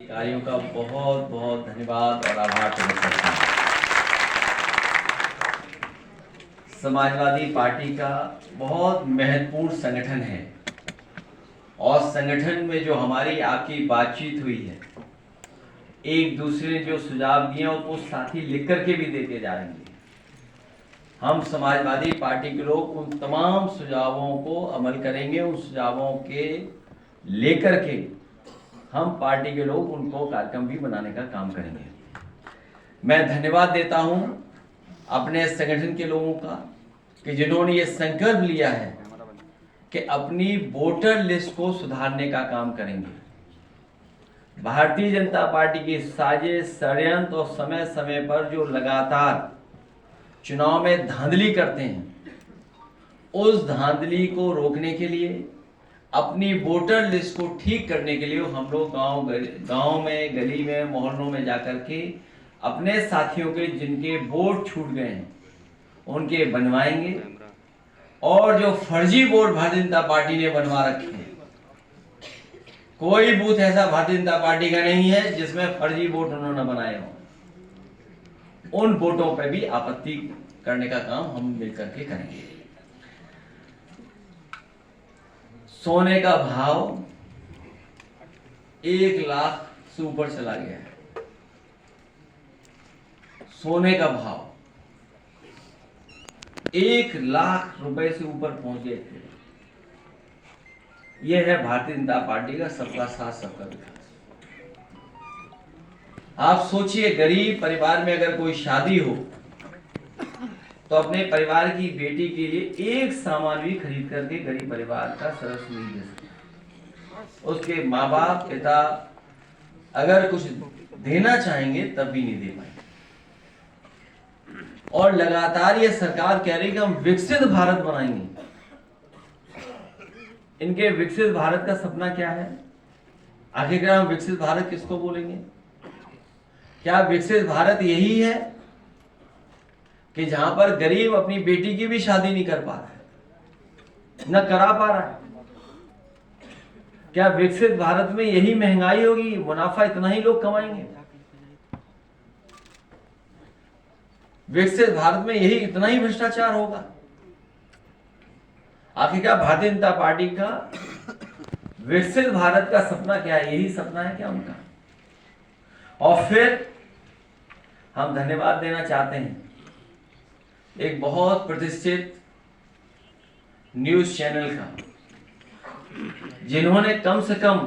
अधिकारियों का बहुत बहुत धन्यवाद और आभार प्रकट करता हूँ। समाजवादी पार्टी का बहुत महत्वपूर्ण संगठन है और संगठन में जो हमारी आपकी बातचीत हुई है, एक दूसरे ने जो सुझाव दिए उसको साथ ही लिख करके भी देते जाएंगे। हम समाजवादी पार्टी के लोग उन तमाम सुझावों को अमल करेंगे, उन सुझावों के लेकर के हम पार्टी के लोग उनको कार्यक्रम भी बनाने का काम करेंगे। मैं धन्यवाद देता हूं अपने संगठन के लोगों का कि जिन्होंने ये संकल्प लिया है कि अपनी वोटर लिस्ट को सुधारने का काम करेंगे। भारतीय जनता पार्टी की साजिश, षड्यंत्र और समय समय पर जो लगातार चुनाव में धांधली करते हैं, उस धांधली को रोकने के लिए, अपनी वोटर लिस्ट को ठीक करने के लिए हम लोग गांव में, गली में, मोहल्लों में जाकर के अपने साथियों के जिनके वोट छूट गए हैं उनके बनवाएंगे। और जो फर्जी वोट भारतीय जनता पार्टी ने बनवा रखे हैं, कोई बूथ ऐसा भारतीय जनता पार्टी का नहीं है जिसमें फर्जी वोट उन्होंने बनाए हों। उन वोटों पर भी आपत्ति करने का काम हम मिलकर के करेंगे। सोने का भाव 1 लाख से ऊपर चला गया है। सोने का भाव 1 लाख रुपए से ऊपर पहुंच गए थे। यह है भारतीय जनता पार्टी का सबका साथ सबका विकास। आप सोचिए, गरीब परिवार में अगर कोई शादी हो तो अपने परिवार की बेटी के लिए एक सामान भी खरीद करके गरीब परिवार का सदस्य नहीं दे सकता। उसके माँ बाप, पिता अगर कुछ देना चाहेंगे तब भी नहीं दे पाएंगे। और लगातार ये सरकार कह रही है कि हम विकसित भारत बनाएंगे। इनके विकसित भारत का सपना क्या है? आखिरकार हम विकसित भारत किसको बोलेंगे? क्या विकसित भारत यही है कि जहां पर गरीब अपनी बेटी की भी शादी नहीं कर पा रहा है, न करा पा रहा है? क्या विकसित भारत में यही महंगाई होगी, मुनाफा इतना ही लोग कमाएंगे? विकसित भारत में यही इतना ही भ्रष्टाचार होगा? आखिरकार भारतीय जनता पार्टी का विकसित भारत का सपना क्या है? यही सपना है क्या उनका? और फिर हम धन्यवाद देना चाहते हैं एक बहुत प्रतिष्ठित न्यूज चैनल का, जिन्होंने कम से कम